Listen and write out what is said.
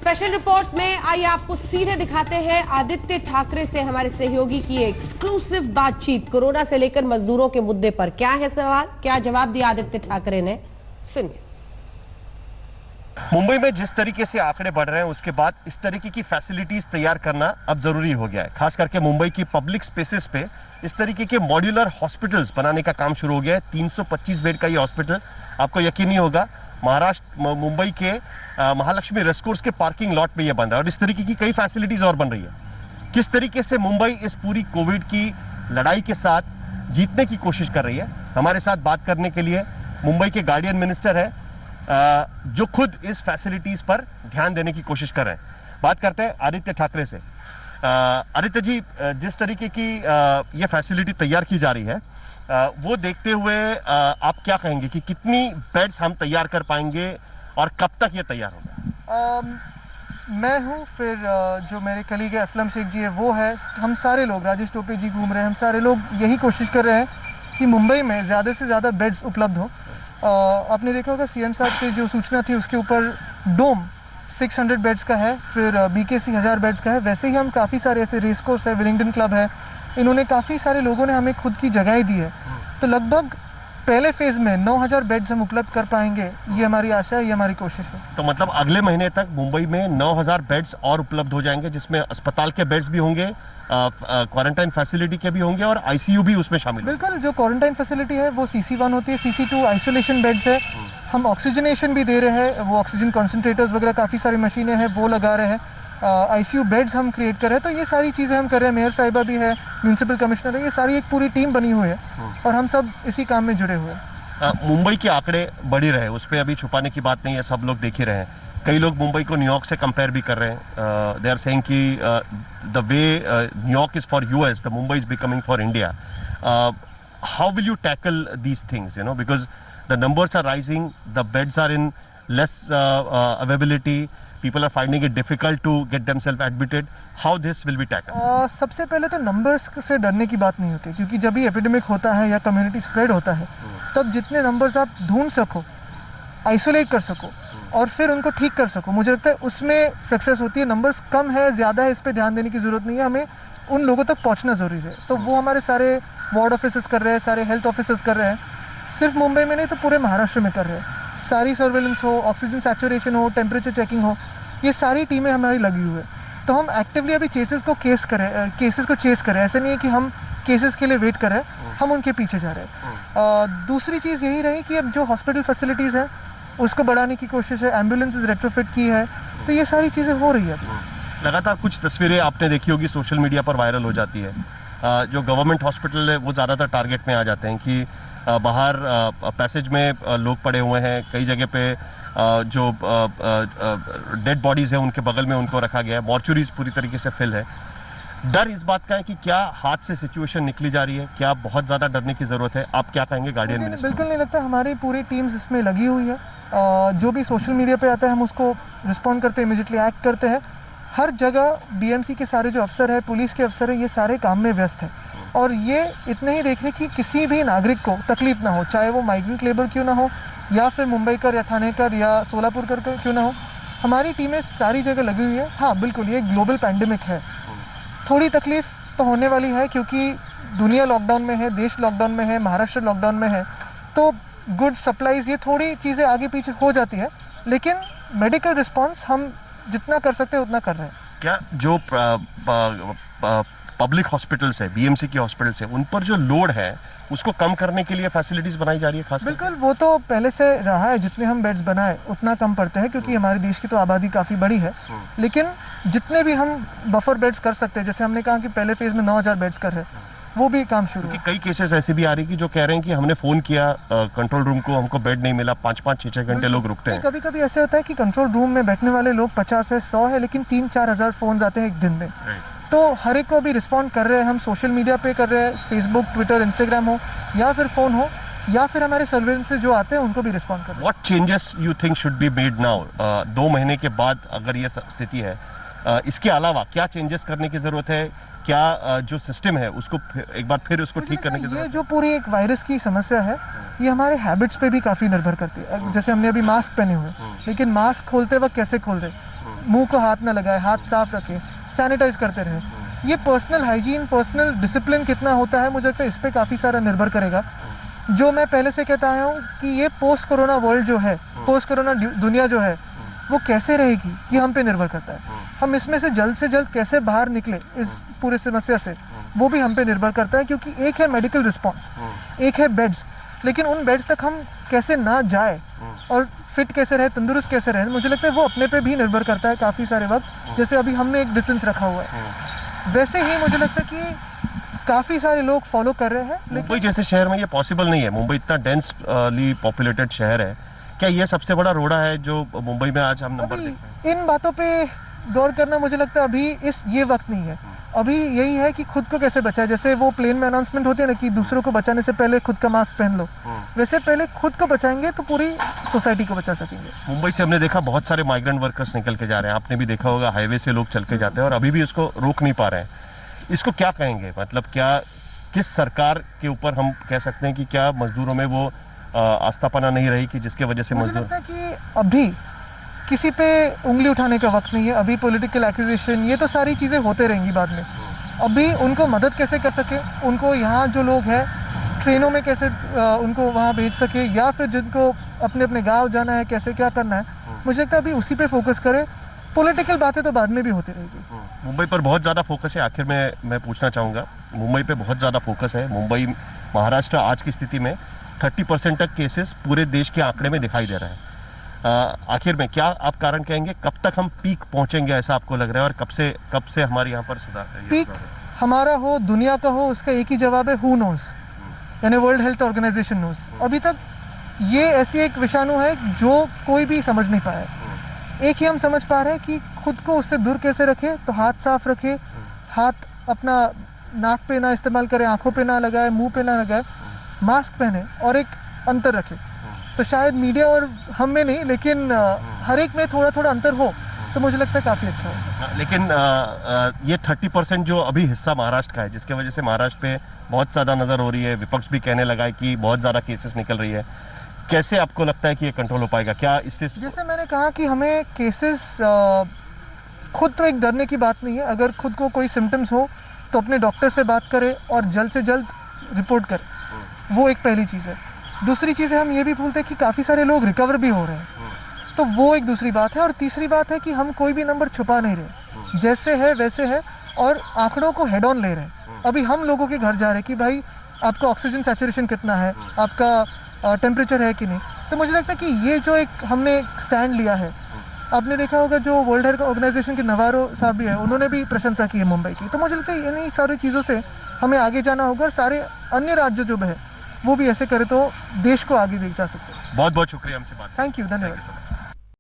Special report में आइए आपको सीधे दिखाते हैं आदित्य ठाकरे से हमारे सहयोगी की एक्सक्लूसिव बातचीत कोरोना से लेकर मजदूरों के मुद्दे पर। क्या है सवाल, क्या जवाब दिया आदित्य ठाकरे ने, सुनिए। मुंबई में जिस तरीके से आंकड़े बढ़ रहे हैं उसके बाद इस तरीके की फैसिलिटीज तैयार करना अब जरूरी हो गया है। खास करके मुंबई की पब्लिक स्पेसेस पे इस तरीके के मॉड्यूलर हॉस्पिटल्स बनाने का काम शुरू हो गया है। 325 बेड का ये हॉस्पिटल, आपको यकीन नहीं होगा, महाराष्ट्र मुंबई के महालक्ष्मी रेसकोर्स के पार्किंग लॉट में ये बन रहा है। और इस तरीके की कई फैसिलिटीज और बन रही है। किस तरीके से मुंबई इस पूरी कोविड की लड़ाई के साथ जीतने की कोशिश कर रही है, हमारे साथ बात करने के लिए मुंबई के गार्डियन मिनिस्टर है जो खुद इस फैसिलिटीज पर ध्यान देने की कोशिश कर रहे हैं। बात करते हैं आदित्य ठाकरे से। आदित्य जी, जिस तरीके की ये फैसिलिटी तैयार की जा रही है वो देखते हुए आप क्या कहेंगे कि कितनी बेड्स हम तैयार कर पाएंगे और कब तक ये तैयार होगा? मैं हूँ, फिर जो मेरे कलीग है असलम शेख जी है वो है, हम सारे लोग, राजेश टोपे जी घूम रहे हैं, हम सारे लोग यही कोशिश कर रहे हैं कि मुंबई में ज़्यादा से ज़्यादा बेड्स उपलब्ध हो। आपने देखा होगा सीएम साहब की जो सूचना थी उसके ऊपर डोम 600 बेड्स का है, फिर बीकेसी 1000 बेड्स का है। वैसे ही हम काफ़ी सारे ऐसे रेस कोर्स है, विलिंगटन क्लब है, इन्होंने काफ़ी सारे लोगों ने हमें खुद की जगह दी है। तो लगभग पहले फेज़ में 9000 बेड्स हम उपलब्ध कर पाएंगे, ये हमारी आशा है, ये हमारी कोशिश है। तो मतलब अगले महीने तक मुंबई में 9000 बेड्स और उपलब्ध हो जाएंगे, जिसमें अस्पताल के बेड्स भी होंगे, क्वारंटाइन फैसिलिटी के भी होंगे और आईसीयू भी उसमें शामिल। बिल्कुल, जो क्वारंटाइन फैसिलिटी है वो CC1 होती है, CC2 आइसोलेशन बेड्स है। हम ऑक्सीजनेशन भी दे रहे हैं, वो ऑक्सीजन कॉन्सेंट्रेटर्स वगैरह काफ़ी सारी मशीनें हैं वो लगा रहे हैं। आईसीयू बेड्स हम क्रिएट कर रहे हैं। तो ये सारी चीज़ें हम कर रहे हैं। मेयर साहिबा भी है, म्यूनसिपल कमिश्नर है, ये सारी एक पूरी टीम बनी हुई है और हम सब इसी काम में जुड़े हुए हैं। मुंबई के आंकड़े बढ़ ही रहे, उस पर अभी छुपाने की बात नहीं है, सब लोग देख ही रहे हैं। कई लोग मुंबई को न्यूयॉर्क से कंपेयर भी कर रहे हैं। दे आर सेइंग कि the way New York is for US, the Mumbai is becoming for India. How will you tackle these things, you know, because the numbers are rising, the beds are in less availability, people are finding it difficult to get themselves admitted. How this will be tackled? सबसे पहले तो numbers से डरने की बात नहीं होती, क्योंकि जब भी एपिडेमिक होता है या कम्युनिटी स्प्रेड होता है तब जितने नंबर्स आप ढूंढ सको, आइसोलेट कर सको और फिर उनको ठीक कर सको, मुझे लगता है उसमें सक्सेस होती है। नंबर्स कम है, ज़्यादा है, इस पर ध्यान देने की ज़रूरत नहीं है, हमें उन लोगों तक पहुँचना ज़रूरी है। तो वो हमारे सारे वार्ड ऑफिसर्स कर रहे हैं, सारे हेल्थ ऑफिसर्स कर रहे हैं, सिर्फ मुंबई में नहीं तो पूरे महाराष्ट्र में कर रहे हैं। सारी सर्वेलेंस हो, ऑक्सीजन सैचुरेशन हो, टेम्परेचर चेकिंग हो, ये सारी टीमें हमारी लगी हुई है। तो हम एक्टिवली अभी केसेस को चेस करें। ऐसा नहीं है कि हम केसेस के लिए वेट करें, हम उनके पीछे जा रहे हैं। दूसरी चीज़ यही रही कि अब जो हॉस्पिटल फैसिलिटीज़ है उसको बढ़ाने की कोशिश है, एम्बुलेंसेज रेट्रोफिट की है, तो ये सारी चीज़ें हो रही है। लगातार कुछ तस्वीरें आपने देखी होगी सोशल मीडिया पर वायरल हो जाती है। जो गवर्नमेंट हॉस्पिटल है वो ज़्यादातर टारगेट में आ जाते हैं कि बाहर पैसेज में लोग पड़े हुए हैं, कई जगह पे जो डेड बॉडीज़ हैं उनके बगल में उनको रखा गया है, मॉर्चुरीज पूरी तरीके से फिल है। डर इस बात का है कि क्या हाथ से सिचुएशन निकली जा रही है, क्या बहुत ज़्यादा डरने की ज़रूरत है? आप क्या कहेंगे गार्डियन मिनिस्टर? बिल्कुल नहीं लगता, हमारी पूरी टीम्स इसमें लगी हुई है। जो भी सोशल मीडिया पे आता है हम उसको रिस्पॉन्ड करते हैं, इमीडिएटली एक्ट करते हैं। हर जगह BMC के सारे जो अफसर हैं, पुलिस के अफसर हैं, ये सारे काम में व्यस्त हैं और ये इतने ही देख रहे कि किसी भी नागरिक को तकलीफ ना हो, चाहे वो माइग्रेंट लेबर क्यों ना हो या फिर मुंबई कर या थाने कर या सोलापुर कर क्यों ना हो। हमारी टीमें सारी जगह लगी हुई है। हाँ बिल्कुल, ये ग्लोबल पैंडेमिक है, थोड़ी तकलीफ तो होने वाली है क्योंकि दुनिया लॉकडाउन में है, देश लॉकडाउन में है, महाराष्ट्र लॉकडाउन में है, तो गुड सप्लाईज, ये थोड़ी चीज़ें आगे पीछे हो जाती है, लेकिन मेडिकल रिस्पॉन्स हम जितना कर सकते हैं उतना कर रहे हैं। क्या जो पब्लिक हॉस्पिटल्स है, BMC की हॉस्पिटल्स है, उन पर जो लोड है उसको कम करने के लिए फैसिलिटीज बनाई जा रही है? खास बिल्कुल, वो तो पहले से रहा है, जितने हम बेड्स बनाए उतना कम पड़ते हैं क्योंकि हमारे देश की तो आबादी काफ़ी बड़ी है। लेकिन जितने भी हम बफर बेड्स कर सकते हैं, जैसे हमने कहा कि पहले फेज में 9000 बेड्स कर रहे हैं, वो भी काम शुरू है। कई केसेस ऐसे भी आ रही कि जो कह रहे हैं कि हमने फ़ोन किया कंट्रोल रूम को, हमको बेड नहीं मिला, 5-5, 6-6 घंटे लोग रुकते हैं। कभी कभी ऐसे होता है कि कंट्रोल रूम में बैठने वाले लोग 50 है, 100 है, लेकिन 3-4 हज़ार फ़ोन आते हैं एक दिन में। तो हर एक को अभी रिस्पॉन्ड कर रहे हैं हम, सोशल मीडिया पे कर रहे हैं, फेसबुक, ट्विटर, इंस्टाग्राम हो या फिर फ़ोन हो या फिर हमारे सर्वेलेंस से जो आते हैं उनको भी रिस्पॉन्ड कर रहे हैं। What changes you think should be made now? 2 महीने के बाद अगर ये स्थिति है, इसके अलावा क्या चेंजेस करने की ज़रूरत है? क्या जो सिस्टम है उसको एक बार फिर उसको ठीक करने की जरूरत है? ये जो पूरी एक वायरस की समस्या है ये हमारे हैबिट्स पे भी काफ़ी निर्भर करती है। जैसे हमने अभी मास्क पहने हुए, लेकिन मास्क खोलते वक्त कैसे खोल रहे, मुंह को हाथ ना लगाए, हाथ साफ रखें, सैनिटाइज करते रहें। ये पर्सनल हाइजीन, पर्सनल डिसिप्लिन कितना होता है, मुझे लगता है इस पर काफ़ी सारा निर्भर करेगा। जो मैं पहले से कहता आया हूँ कि ये पोस्ट कोरोना वर्ल्ड जो है, पोस्ट कोरोना दुनिया जो है, वो कैसे रहेगी ये हम पे निर्भर करता है। हम इसमें से जल्द कैसे बाहर निकले इस पूरे समस्या से, वो भी हम पे निर्भर करता है। क्योंकि एक है मेडिकल रिस्पॉन्स, एक है बेड्स, लेकिन उन बेड्स तक हम कैसे ना जाए और फिट कैसे रहे, तंदुरुस्त कैसे रहे, मुझे लगता है वो अपने पे भी निर्भर करता है काफ़ी सारे वक्त। जैसे अभी हमने एक डिस्टेंस रखा हुआ है, वैसे ही मुझे लगता है कि काफ़ी सारे लोग फॉलो कर रहे हैं। मुंबई जैसे शहर में ये पॉसिबल नहीं है। मुंबई इतना डेंसली पॉपुलेटेड शहर है, क्या ये सबसे बड़ा रोड़ा है जो मुंबई में आज हम नंबर देख रहे हैं? इन बातों पे गौर करना मुझे लगता है अभी ये वक्त नहीं है। अभी यही है कि खुद को कैसे बचाए। जैसे वो प्लेन में अनाउंसमेंट होती है ना कि दूसरों को बचाने से पहले खुद का मास्क पहन लो, वैसे पहले खुद को बचाएंगे तो पूरी सोसाइटी को बचा सकेंगे। मुंबई से हमने देखा बहुत सारे माइग्रेंट वर्कर्स निकल के जा रहे हैं, आपने भी देखा होगा हाईवे से लोग चल के जाते हैं और अभी भी उसको रोक नहीं पा रहे हैं। इसको क्या कहेंगे, मतलब क्या किस सरकार के ऊपर हम कह सकते हैं कि क्या मजदूरों में वो आस्थापना नहीं रही कि जिसके वजह से मुझे मजदूर लगता है कि अभी किसी पे उंगली उठाने का वक्त नहीं है। अभी पॉलिटिकल एक्यूजेशन ये तो सारी चीज़ें होते रहेंगी बाद में। अभी उनको मदद कैसे कर सके, उनको यहाँ जो लोग हैं ट्रेनों में कैसे उनको वहाँ भेज सके, या फिर जिनको अपने अपने गांव जाना है कैसे क्या करना है, मुझे लगता है अभी उसी पे फोकस करें। पॉलिटिकल बातें तो बाद में भी होती रहेगी। मुंबई पर बहुत ज़्यादा फोकस है। आखिर में मैं पूछना चाहूँगा, मुंबई पे बहुत ज़्यादा फोकस है। मुंबई महाराष्ट्र आज की स्थिति में 30% तक केसेस पूरे देश के आंकड़े में दिखाई दे रहा है। आखिर में क्या आप कारण कहेंगे, कब तक हम पीक पहुंचेंगे ऐसा आपको लग रहा है, और कब से हमारे यहाँ पर सुधार पीक हमारा हो, दुनिया का हो, उसका एक ही जवाब है, हु नोज, यानी वर्ल्ड हेल्थ ऑर्गेनाइजेशन नोज। अभी तक ये ऐसी एक विषाणु है जो कोई भी समझ नहीं पाया है। एक ही हम समझ पा रहे हैं कि खुद को उससे दूर कैसे रखें, तो हाथ साफ रखें, हाथ अपना नाक पे ना इस्तेमाल करें, आंखों पे ना लगाए, मुंह पे ना लगाए, मास्क पहने और एक अंतर रखें। तो शायद मीडिया और हम में नहीं, लेकिन हर एक में थोड़ा थोड़ा अंतर हो तो मुझे लगता है काफ़ी अच्छा हो। लेकिन ये 30% जो अभी हिस्सा महाराष्ट्र का है, जिसके वजह से महाराष्ट्र पे बहुत ज़्यादा नज़र हो रही है, विपक्ष भी कहने लगा है कि बहुत ज़्यादा केसेस निकल रही है, कैसे आपको लगता है कि ये कंट्रोल हो पाएगा? क्या इससे, जैसे मैंने कहा कि हमें केसेस खुद तो एक डरने की बात नहीं है। अगर खुद को कोई सिम्टम्स हो तो अपने डॉक्टर से बात करें और जल्द से जल्द रिपोर्ट करें, वो एक पहली चीज़ है। दूसरी चीज़ है, हम ये भी भूलते हैं कि काफ़ी सारे लोग रिकवर भी हो रहे हैं, तो वो एक दूसरी बात है। और तीसरी बात है कि हम कोई भी नंबर छुपा नहीं रहे, जैसे है वैसे है, और आंकड़ों को हेड ऑन ले रहे हैं। अभी हम लोगों के घर जा रहे हैं कि भाई आपका ऑक्सीजन सैचुरेशन कितना है, आपका टेम्परेचर है कि नहीं। तो मुझे लगता है कि ये जो एक हमने स्टैंड लिया है, आपने देखा होगा जो वर्ल्ड हेल्थ ऑर्गेनाइजेशन के नवारो साहब भी है, उन्होंने भी प्रशंसा की है मुंबई की। तो मुझे लगता है इन्हीं सारी चीज़ों से हमें आगे जाना होगा, और सारे अन्य राज्य जो है वो भी ऐसे करे तो देश को आगे ले जा सकते हैं। बहुत बहुत शुक्रिया हमसे बात। थैंक यू, धन्यवाद।